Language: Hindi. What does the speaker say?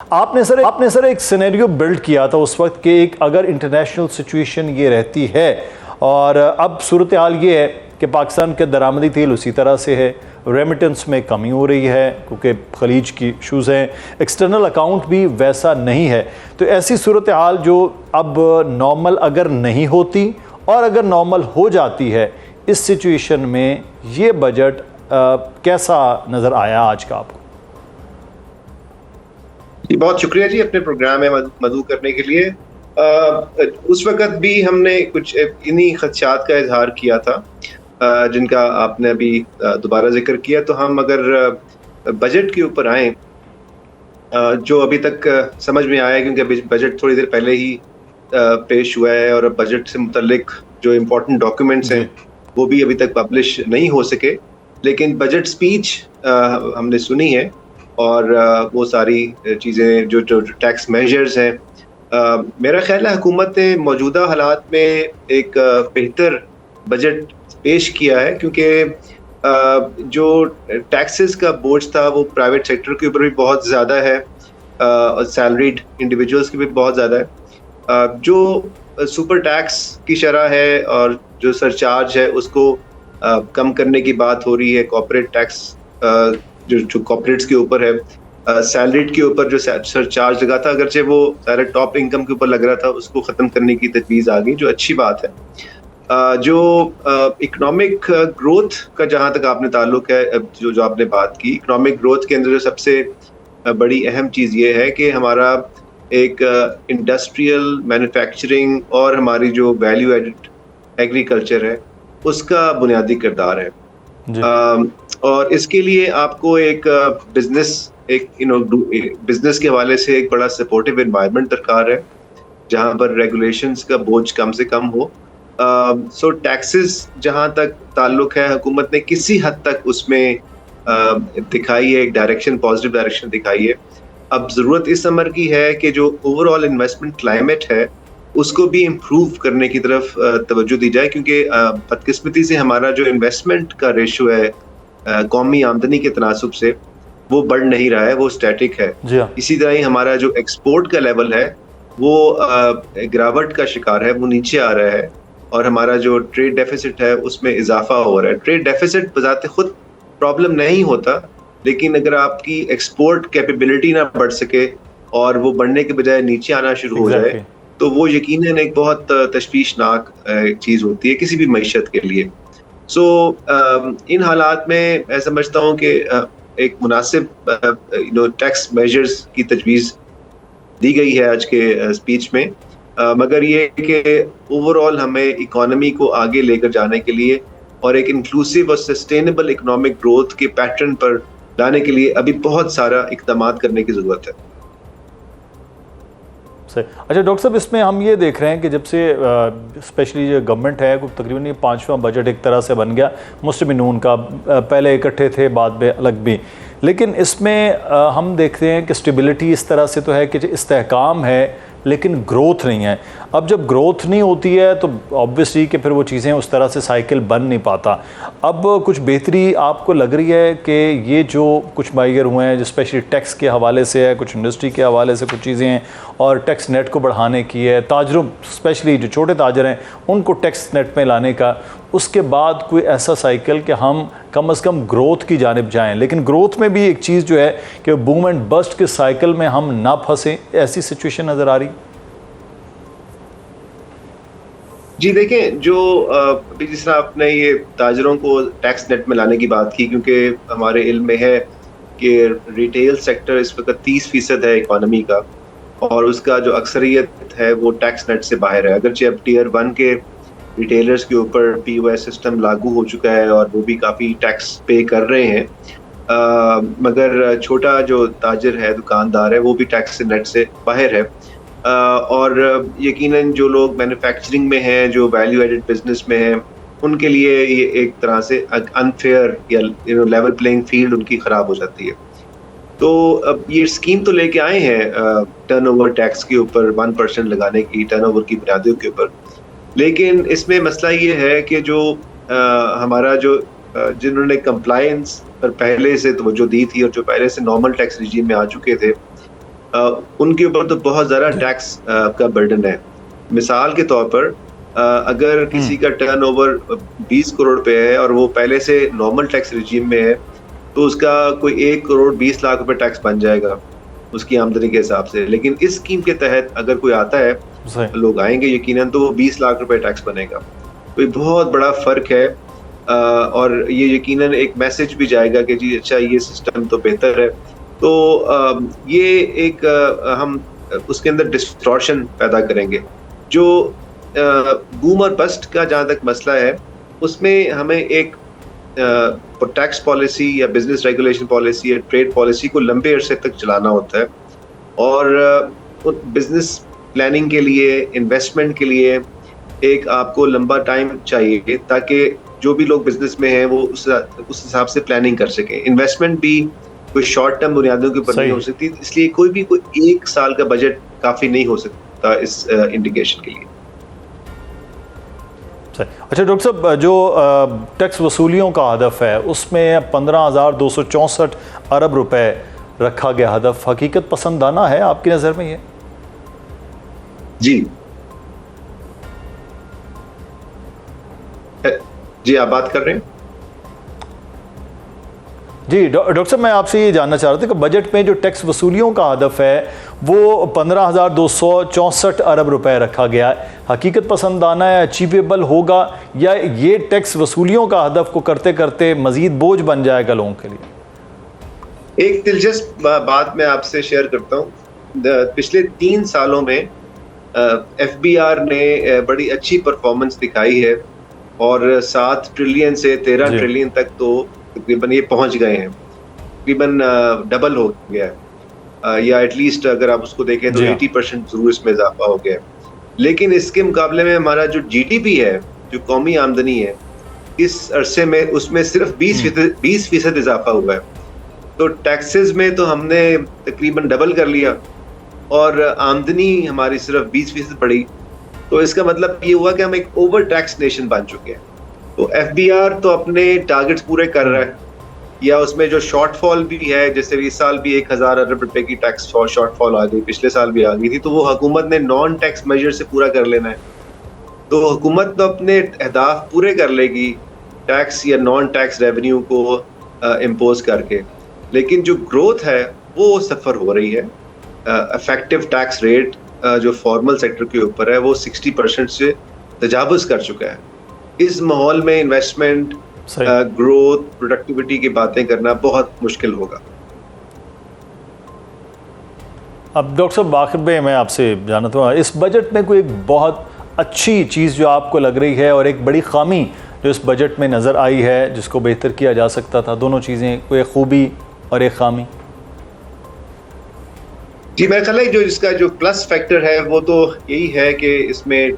आपने सर एक सिनेरियो बिल्ड किया था उस वक्त कि एक अगर इंटरनेशनल सिचुएशन ये रहती है और अब सूरत हाल ये है कि पाकिस्तान के दरामदी तेल उसी तरह से है, रेमिटेंस में कमी हो रही है क्योंकि खलीज की इशूज़ हैं, एक्सटर्नल अकाउंट भी वैसा नहीं है, तो ऐसी सूरत हाल जो अब नॉर्मल अगर नहीं होती और अगर नॉर्मल हो जाती है, इस सिचुएशन में ये बजट कैसा नज़र आया आज का आपको? जी, बहुत शुक्रिया जी अपने प्रोग्राम में मदऊ करने के लिए। उस वक़्त भी हमने कुछ इन्हीं खदशात का इज़हार किया था जिनका आपने अभी दोबारा ज़िक्र किया। तो हम अगर बजट के ऊपर आएँ, जो अभी तक समझ में आया, क्योंकि अभी बजट थोड़ी देर पहले ही पेश हुआ है और बजट से मुतल्लिक जो इम्पोर्टेंट डॉक्यूमेंट्स हैं वो भी अभी तक पब्लिश नहीं हो सके, लेकिन बजट स्पीच हमने सुनी है और वो सारी चीज़ें जो टैक्स मेजर्स हैं, मेरा ख्याल है हुकूमत ने मौजूदा हालात में एक बेहतर बजट पेश किया है, क्योंकि जो टैक्सेस का बोझ था वो प्राइवेट सेक्टर के ऊपर भी बहुत ज़्यादा है और सैलरीड इंडिविजुअल्स की भी बहुत ज़्यादा है। जो सुपर टैक्स की शरह है और जो सरचार्ज है उसको कम करने की बात हो रही है। कॉर्पोरेट टैक्स जो कॉर्पोरेट्स के ऊपर है, सैलरीड के ऊपर जो सरचार्ज लगा था, अगरचे वो सारे टॉप इनकम के ऊपर लग रहा था, उसको ख़त्म करने की तजवीज़ आ गई, जो अच्छी बात है। जो इकोनॉमिक ग्रोथ का जहाँ तक आपने ताल्लुक है, जो आपने बात की, इकोनॉमिक ग्रोथ के अंदर जो सबसे बड़ी अहम चीज़ ये है कि हमारा एक इंडस्ट्रियल मैन्युफैक्चरिंग और हमारी जो वैल्यू एडिड एग्रीकल्चर है उसका बुनियादी किरदार है। और इसके लिए आपको एक बिजनेस के हवाले से एक बड़ा सपोर्टिव एनवायरनमेंट दरकार है जहाँ पर रेगुलेशंस का बोझ कम से कम हो। सो टैक्सेस जहाँ तक ताल्लुक है, हुकूमत ने किसी हद तक उसमें दिखाई है, एक डायरेक्शन, पॉजिटिव डायरेक्शन दिखाई है। अब ज़रूरत इस अमर की है कि जो ओवरऑल इन्वेस्टमेंट क्लाइमेट है उसको भी इम्प्रूव करने की तरफ तवज्जो दी जाए, क्योंकि बदकिस्मती से हमारा जो इन्वेस्टमेंट का रेशो है कौमी आमदनी के तनासुब से वो बढ़ नहीं रहा है, वो स्टैटिक है। इसी तरह ही हमारा जो एक्सपोर्ट का लेवल है वो गिरावट का शिकार है, वो नीचे आ रहा है और हमारा जो ट्रेड डेफिसिट है उसमें इजाफा हो रहा है। ट्रेड डेफिसिट बजाते खुद प्रॉब्लम नहीं होता, लेकिन अगर आपकी एक्सपोर्ट कैपेबिलिटी ना बढ़ सके और वो बढ़ने के बजाय नीचे आना शुरू हो जाए तो वो यकीनन एक बहुत तशवीशनाक चीज़ होती है किसी भी मईशत के लिए। सो इन हालात में मैं समझता हूँ कि एक मुनासिब टैक्स मेजर्स की तजवीज़ दी गई है आज के स्पीच में, मगर ये कि ओवरऑल हमें इकोनॉमी को आगे लेकर जाने के लिए और एक इंक्लूसिव और सस्टेनेबल इकोनॉमिक ग्रोथ के पैटर्न पर लाने के लिए अभी बहुत सारा इक़दाम करने की ज़रूरत है। अच्छा डॉक्टर साहब, इसमें हम ये देख रहे हैं कि जब से स्पेशली जो गवर्नमेंट है वो तकरीबन ये 5वां बजट एक तरह से बन गया, मुस्लिम नून का पहले इकट्ठे थे बाद में अलग भी, लेकिन इसमें हम देखते हैं कि स्टेबिलिटी इस तरह से तो है कि इस्तेहकाम है लेकिन ग्रोथ नहीं है। अब जब ग्रोथ नहीं होती है तो ऑब्वियसली कि फिर वो चीज़ें उस तरह से साइकिल बन नहीं पाता। अब कुछ बेहतरी आपको लग रही है कि ये जो कुछ माइगर हुए हैं, जो स्पेशली टैक्स के हवाले से है, कुछ इंडस्ट्री के हवाले से कुछ चीज़ें हैं और टैक्स नेट को बढ़ाने की है, ताजरों स्पेशली जो छोटे ताजर हैं उनको टैक्स नेट में लाने का, उसके बाद कोई ऐसा साइकिल कि हम कम से कम ग्रोथ की जानिब जाएं, लेकिन ग्रोथ में भी एक चीज़ जो है कि बूम एंड बस्ट के साइकिल में हम ना फंसें, ऐसी सिचुएशन नज़र आ रही? जी देखें, जो अभी जिस तरह आपने ये ताजरों को टैक्स नेट में लाने की बात की, क्योंकि हमारे इल्म में है कि रिटेल सेक्टर इस वक्त 30% है इकॉनमी का और उसका जो अक्सरियत है वो टैक्स नेट से बाहर है। अगरचे अब टियर 1 के रिटेलर्स के ऊपर POS सिस्टम लागू हो चुका है और वो भी काफ़ी टैक्स पे कर रहे हैं, मगर छोटा जो ताजर है, दुकानदार है, वो भी टैक्स नेट से बाहर है। और यकीनन जो लोग मैन्युफैक्चरिंग में हैं, जो वैल्यू एडिड बिजनेस में हैं, उनके लिए ये एक तरह से अनफेयर या लेवल प्लेइंग फील्ड उनकी ख़राब हो जाती है। तो अब ये स्कीम तो लेके आए हैं टर्नओवर टैक्स के ऊपर 1% लगाने की, टर्नओवर की बुनियादों के ऊपर, लेकिन इसमें मसला ये है कि जो हमारा जो जिन्होंने कंप्लायंस पर पहले से तवज्जो दी थी और जो पहले से नॉर्मल टैक्स रिजीम में आ चुके थे, उनके ऊपर तो बहुत ज़्यादा टैक्स का बर्डन है। मिसाल के तौर पर अगर किसी का टर्नओवर 20 करोड़ पे है और वो पहले से नॉर्मल टैक्स रिजीम में है, तो उसका कोई 1 करोड़ 20 लाख रुपए टैक्स बन जाएगा उसकी आमदनी के हिसाब से। लेकिन इस स्कीम के तहत अगर कोई आता है, लोग आएंगे यकीनन, तो वो 20 लाख रुपए टैक्स बनेगा। तो बहुत बड़ा फर्क है और ये यकीनन एक मैसेज भी जाएगा कि जी अच्छा, ये सिस्टम तो बेहतर है। तो ये एक हम उसके अंदर डिस्टॉर्शन पैदा करेंगे। जो बूम और बस्ट का जहाँ तक मसला है, उसमें हमें एक टैक्स पॉलिसी या बिजनेस रेगुलेशन पॉलिसी या ट्रेड पॉलिसी को लंबे अरसे तक चलाना होता है और बिजनेस प्लानिंग के लिए, इन्वेस्टमेंट के लिए एक आपको लंबा टाइम चाहिए ताकि जो भी लोग बिजनेस में हैं वो उस हिसाब से प्लानिंग कर सकें। इन्वेस्टमेंट भी कोई शॉर्ट टर्म बुनियादों के ऊपर नहीं हो सकती, इसलिए कोई 1 साल का बजट काफी नहीं हो सकता इस इंडिकेशन के लिए। अच्छा डॉक्टर साहब, जो टैक्स वसूलियों का हदफ है उसमें 15,264 अरब रुपए रखा गया हदफ, हकीकत पसंदाना है आपकी नज़र में ये? जी आप बात कर रहे हैं? जी डॉक्टर साहब, मैं आपसे ये जानना चाह रहा था कि बजट में जो टैक्स वसूलियों का हदफ है वो 15,264 अरब रुपए रखा गया है, हकीकत पसंदाना है, अचीवेबल होगा, या ये टैक्स वसूलियों का हदफ को करते करते मजीद बोझ बन जाएगा लोगों के लिए? एक दिलचस्प बात मैं आपसे शेयर करता हूँ। पिछले 3 सालों में FBR ने बड़ी अच्छी परफॉर्मेंस दिखाई है और 7 ट्रिलियन से 13 ट्रिलियन तक तो तकरीबन ये पहुंच गए हैं, तकरीबन डबल हो गया है, या एटलीस्ट अगर आप उसको देखें तो 80% जरूर इसमें इजाफा हो गया है। लेकिन इसके मुकाबले में हमारा जो GDP है, जो कौमी आमदनी है, इस अरसे में उसमें सिर्फ 20% इजाफा हुआ है। तो टैक्सेस में तो हमने तकरीबन डबल कर लिया और आमदनी हमारी सिर्फ 20% बढ़ी। तो इसका मतलब ये हुआ कि हम एक ओवर टैक्स नेशन बन चुके हैं। तो FBR तो अपने टारगेट्स पूरे कर रहा है, या उसमें जो शॉर्टफॉल भी है, जैसे इस साल भी 1000 अरब रुपए की टैक्स शॉर्टफॉल आ गई, पिछले साल भी आ गई थी, तो वो हुकूमत ने नॉन टैक्स मेजर से पूरा कर लेना है। तो हुकूमत तो अपने अहदाफ पूरे कर लेगी टैक्स या नॉन टैक्स रेवेन्यू को इम्पोज करके, लेकिन जो ग्रोथ है वो सफ़र हो रही है। इफेक्टिव टैक्स रेट जो फॉर्मल सेक्टर के ऊपर है वो 60% से तजावुज कर चुका है। इस माहौल में इन्वेस्टमेंट, ग्रोथ, प्रोडक्टिविटी की बातें करना बहुत मुश्किल होगा। अब डॉक्टर साहब, आखिर में मैं आपसे जानना चाहूँगा, इस बजट में कोई एक बहुत अच्छी चीज़ जो आपको लग रही है और एक बड़ी खामी जो इस बजट में नज़र आई है जिसको बेहतर किया जा सकता था, दोनों चीज़ें, कोई खूबी और एक खामी? जी मेरा ख्याल है जो इसका जो प्लस फैक्टर है वो तो यही है कि इसमें